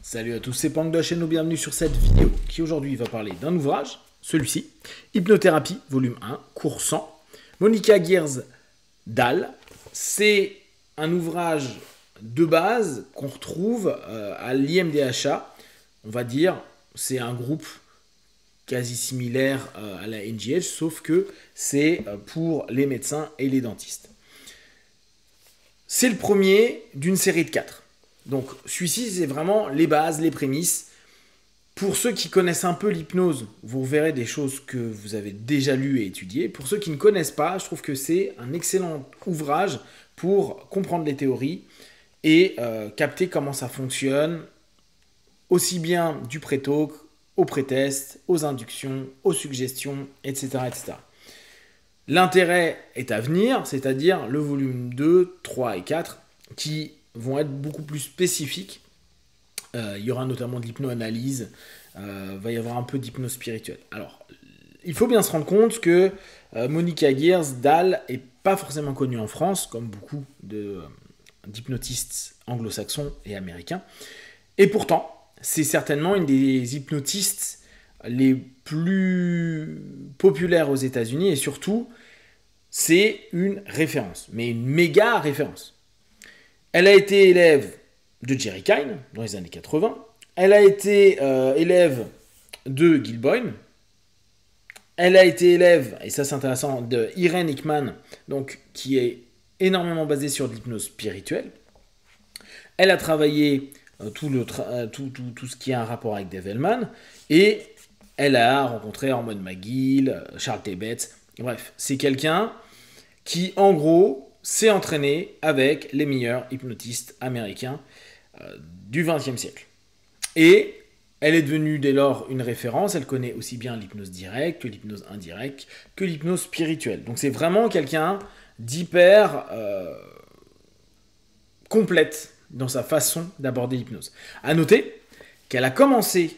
Salut à tous, c'est Pang de la chaîne, bienvenue sur cette vidéo qui aujourd'hui va parler d'un ouvrage, celui-ci, Hypnothérapie, volume 1, cours 100, Monica Gears-Dahl. C'est un ouvrage de base qu'on retrouve à l'IMDHA, on va dire, c'est un groupe quasi similaire à la NGH, sauf que c'est pour les médecins et les dentistes. C'est le premier d'une série de 4. Donc celui-ci, c'est vraiment les bases, les prémices. Pour ceux qui connaissent un peu l'hypnose, vous verrez des choses que vous avez déjà lues et étudiées. Pour ceux qui ne connaissent pas, je trouve que c'est un excellent ouvrage pour comprendre les théories et capter comment ça fonctionne, aussi bien du pré-talk, au pré-test, aux inductions, aux suggestions, etc. etc. L'intérêt est à venir, c'est-à-dire le volume 2, 3 et 4, qui vont être beaucoup plus spécifiques. Il y aura notamment de l'hypnoanalyse, va y avoir un peu d'hypnose spirituelle. Alors, il faut bien se rendre compte que Monica Gears-Dahl n'est pas forcément connue en France, comme beaucoup d'hypnotistes anglo-saxons et américains. Et pourtant, c'est certainement une des hypnotistes les plus populaires aux États-Unis, et surtout, c'est une référence, mais une méga référence. Elle a été élève de Jerry Kine dans les années 80. Elle a été élève de Gil Boyne. Elle a été élève, et ça c'est intéressant, de Irene Hickman, donc, qui est énormément basée sur l'hypnose spirituelle. Elle a travaillé tout ce qui a un rapport avec Dave Hellman. Et elle a rencontré Herman McGill, Charles T. Bates. Bref, c'est quelqu'un qui, en gros, s'est entraîné avec les meilleurs hypnotistes américains du XXe siècle. Et elle est devenue dès lors une référence. Elle connaît aussi bien l'hypnose directe que l'hypnose indirecte, que l'hypnose spirituelle. Donc c'est vraiment quelqu'un d'hyper complète dans sa façon d'aborder l'hypnose. À noter qu'elle a commencé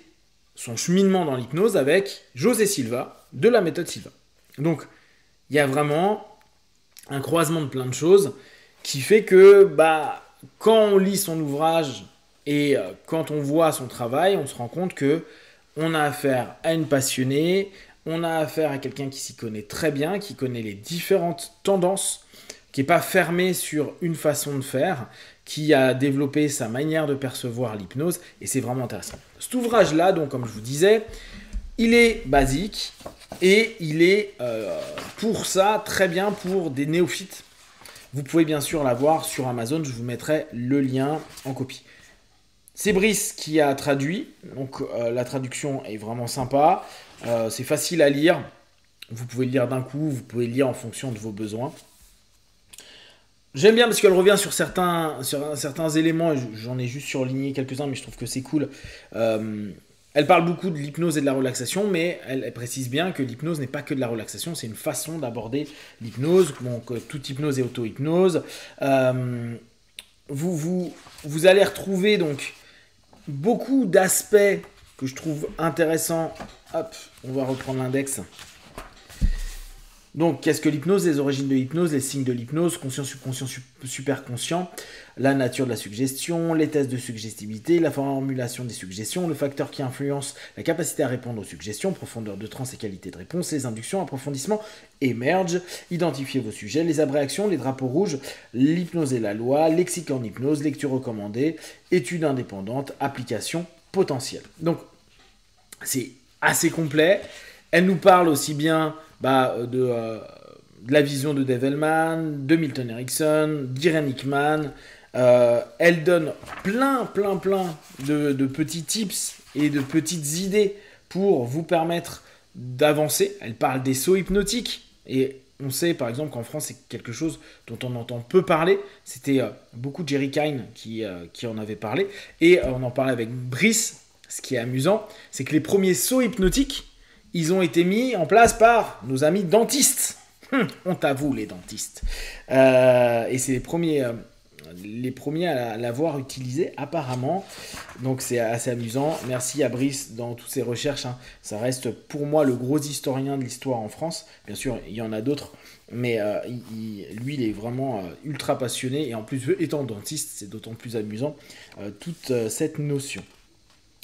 son cheminement dans l'hypnose avec José Silva de la méthode Silva. Donc il y a vraiment un croisement de plein de choses qui fait que quand on lit son ouvrage et quand on voit son travail, on se rend compte que on a affaire à une passionnée, on a affaire à quelqu'un qui s'y connaît très bien, qui connaît les différentes tendances, qui n'est pas fermé sur une façon de faire, qui a développé sa manière de percevoir l'hypnose, et c'est vraiment intéressant. Cet ouvrage-là, donc comme je vous disais, il est basique, et il est pour ça très bien pour des néophytes. Vous pouvez bien sûr l'avoir sur Amazon, je vous mettrai le lien en copie. C'est Brice qui a traduit, donc la traduction est vraiment sympa, c'est facile à lire, vous pouvez le lire d'un coup, vous pouvez le lire en fonction de vos besoins. J'aime bien parce qu'elle revient sur certains éléments, j'en ai juste surligné quelques-uns, mais je trouve que c'est cool. Elle parle beaucoup de l'hypnose et de la relaxation, mais elle précise bien que l'hypnose n'est pas que de la relaxation, c'est une façon d'aborder l'hypnose. Donc, toute hypnose est auto-hypnose. Vous allez retrouver donc beaucoup d'aspects que je trouve intéressants. Hop, on va reprendre l'index. Donc, qu'est-ce que l'hypnose? Les origines de l'hypnose, les signes de l'hypnose, conscient, subconscient, superconscient, la nature de la suggestion, les tests de suggestibilité, la formulation des suggestions, le facteur qui influence la capacité à répondre aux suggestions, profondeur de transe et qualité de réponse, les inductions, approfondissement, émerge, identifier vos sujets, les abréactions, les drapeaux rouges, l'hypnose et la loi, lexique en hypnose, lecture recommandée, études indépendantes, application potentielle. Donc, c'est assez complet. Elle nous parle aussi bien de la vision de Dave Hellman, de Milton Erickson, d'Irene Hickman. Elle donne plein de petits tips et de petites idées pour vous permettre d'avancer. Elle parle des sauts hypnotiques. Et on sait par exemple qu'en France, c'est quelque chose dont on entend peu parler. C'était beaucoup Jerry Kine qui en avait parlé. Et on en parlait avec Brice. Ce qui est amusant, c'est que les premiers sauts hypnotiques, ils ont été mis en place par nos amis dentistes. Honte à vous, les dentistes. Et c'est les premiers à l'avoir utilisé, apparemment. Donc, c'est assez amusant. Merci à Brice dans toutes ses recherches. Ça reste, pour moi, le gros historien de l'histoire en France. Bien sûr, il y en a d'autres. Mais lui, il est vraiment ultra passionné. Et en plus, étant dentiste, c'est d'autant plus amusant toute cette notion.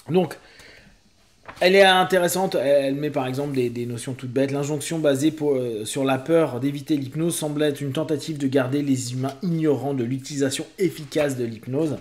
Donc, elle est intéressante, elle met par exemple des notions toutes bêtes. L'injonction basée sur la peur d'éviter l'hypnose semble être une tentative de garder les humains ignorants de l'utilisation efficace de l'hypnose.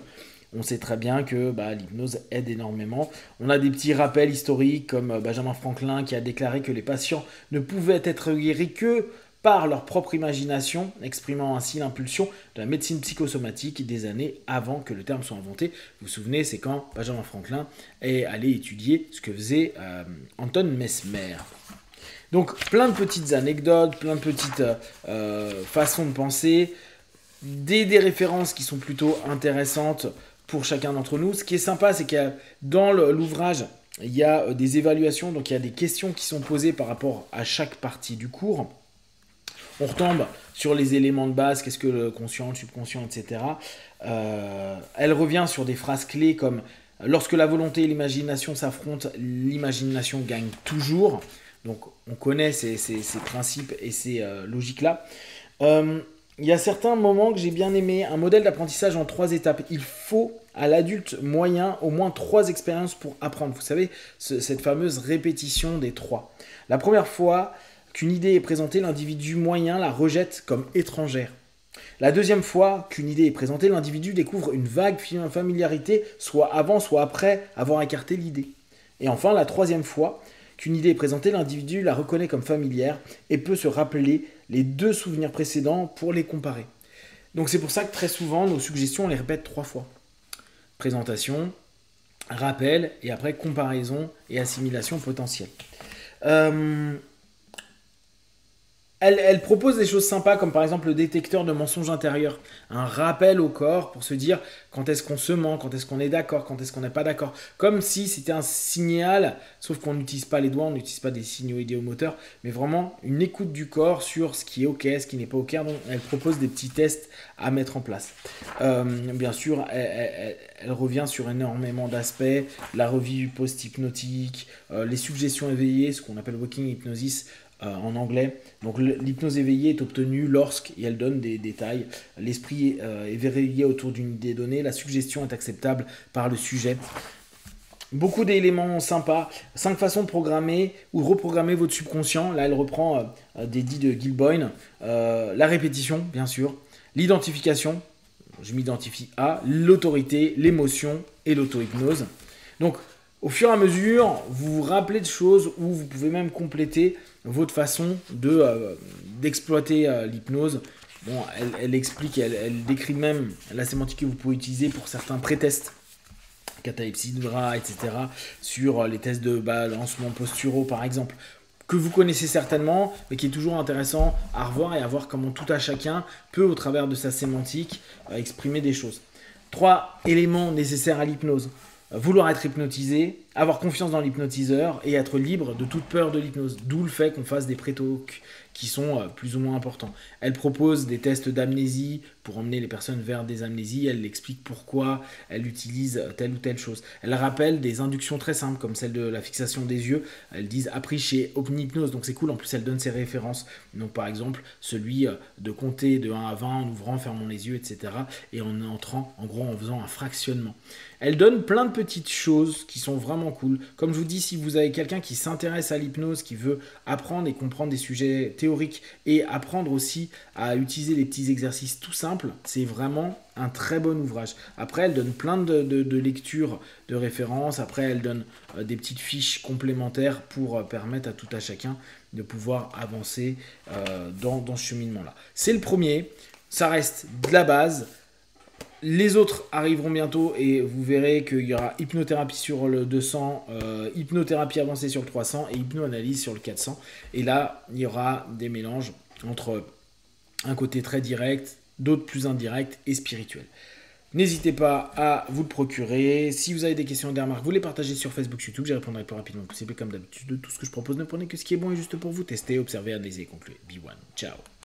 On sait très bien que l'hypnose aide énormément. On a des petits rappels historiques comme Benjamin Franklin qui a déclaré que les patients ne pouvaient être guéris que par leur propre imagination, exprimant ainsi l'impulsion de la médecine psychosomatique des années avant que le terme soit inventé. Vous vous souvenez, c'est quand Benjamin Franklin est allé étudier ce que faisait Anton Mesmer. Donc plein de petites anecdotes, plein de petites façons de penser, des références qui sont plutôt intéressantes pour chacun d'entre nous. Ce qui est sympa, c'est que dans l'ouvrage, il y a des évaluations, donc il y a des questions qui sont posées par rapport à chaque partie du cours. On retombe sur les éléments de base, qu'est-ce que le conscient, le subconscient, etc. Elle revient sur des phrases clés comme « Lorsque la volonté et l'imagination s'affrontent, l'imagination gagne toujours ». Donc on connaît ces principes et ces logiques-là. Il y a certains moments que j'ai bien aimé, un modèle d'apprentissage en 3 étapes. Il faut à l'adulte moyen au moins 3 expériences pour apprendre. Vous savez, cette fameuse répétition des 3. La première fois qu'une idée est présentée, l'individu moyen la rejette comme étrangère. La deuxième fois qu'une idée est présentée, l'individu découvre une vague familiarité, soit avant, soit après avoir écarté l'idée. Et enfin, la troisième fois qu'une idée est présentée, l'individu la reconnaît comme familière et peut se rappeler les 2 souvenirs précédents pour les comparer. Donc c'est pour ça que très souvent, nos suggestions, on les répète 3 fois. Présentation, rappel, et après comparaison et assimilation potentielle. Elle propose des choses sympas comme par exemple le détecteur de mensonges intérieurs. Un rappel au corps pour se dire quand est-ce qu'on se ment, quand est-ce qu'on est d'accord, quand est-ce qu'on n'est pas d'accord. Comme si c'était un signal, sauf qu'on n'utilise pas les doigts, on n'utilise pas des signaux idéomoteurs, mais vraiment une écoute du corps sur ce qui est ok, ce qui n'est pas ok. Donc elle propose des petits tests à mettre en place. Bien sûr, elle revient sur énormément d'aspects, la revue post-hypnotique, les suggestions éveillées, ce qu'on appelle walking hypnosis, en anglais. Donc l'hypnose éveillée est obtenue lorsque, et elle donne des détails, l'esprit est verrouillé autour d'une idée donnée, la suggestion est acceptable par le sujet. Beaucoup d'éléments sympas, 5 façons de programmer ou reprogrammer votre subconscient. Là elle reprend des dits de Gilboyne. La répétition, bien sûr, l'identification, je m'identifie à, l'autorité, l'émotion et l'auto-hypnose. Donc au fur et à mesure, vous vous rappelez de choses où vous pouvez même compléter votre façon d'exploiter l'hypnose. Bon, elle explique, elle décrit même la sémantique que vous pouvez utiliser pour certains pré-tests, catalepsie de bras, etc., sur les tests de balancement posturaux, par exemple, que vous connaissez certainement, mais qui est toujours intéressant à revoir et à voir comment tout à chacun peut, au travers de sa sémantique, exprimer des choses. 3 éléments nécessaires à l'hypnose. Vouloir être hypnotisé, avoir confiance dans l'hypnotiseur et être libre de toute peur de l'hypnose. D'où le fait qu'on fasse des pré-talks qui sont plus ou moins importants. Elle propose des tests d'amnésie pour emmener les personnes vers des amnésies. Elle explique pourquoi elle utilise telle ou telle chose. Elle rappelle des inductions très simples comme celle de la fixation des yeux. Elles disent appris chez OpenHypnose, donc c'est cool. En plus, elle donne ses références. Donc par exemple, celui de compter de 1 à 20 en ouvrant, fermant les yeux, etc. Et en entrant, en gros, en faisant un fractionnement. Elle donne plein de petites choses qui sont vraiment cool. Comme je vous dis, si vous avez quelqu'un qui s'intéresse à l'hypnose, qui veut apprendre et comprendre des sujets théoriques et apprendre aussi à utiliser des petits exercices tout simples, c'est vraiment un très bon ouvrage. Après, elle donne plein de lectures, de références. Après, elle donne des petites fiches complémentaires pour permettre à tout à chacun de pouvoir avancer dans ce cheminement-là. C'est le premier. Ça reste de la base. Les autres arriveront bientôt et vous verrez qu'il y aura hypnothérapie sur le 200, hypnothérapie avancée sur le 300 et hypnoanalyse sur le 400. Et là, il y aura des mélanges entre un côté très direct, d'autres plus indirects et spirituels. N'hésitez pas à vous le procurer. Si vous avez des questions et des remarques, vous les partagez sur Facebook, YouTube. J'y répondrai le plus rapidement possible. Comme d'habitude, de tout ce que je propose, ne prenez que ce qui est bon et juste pour vous. Testez, observez, analysez et concluez. Be one. Ciao.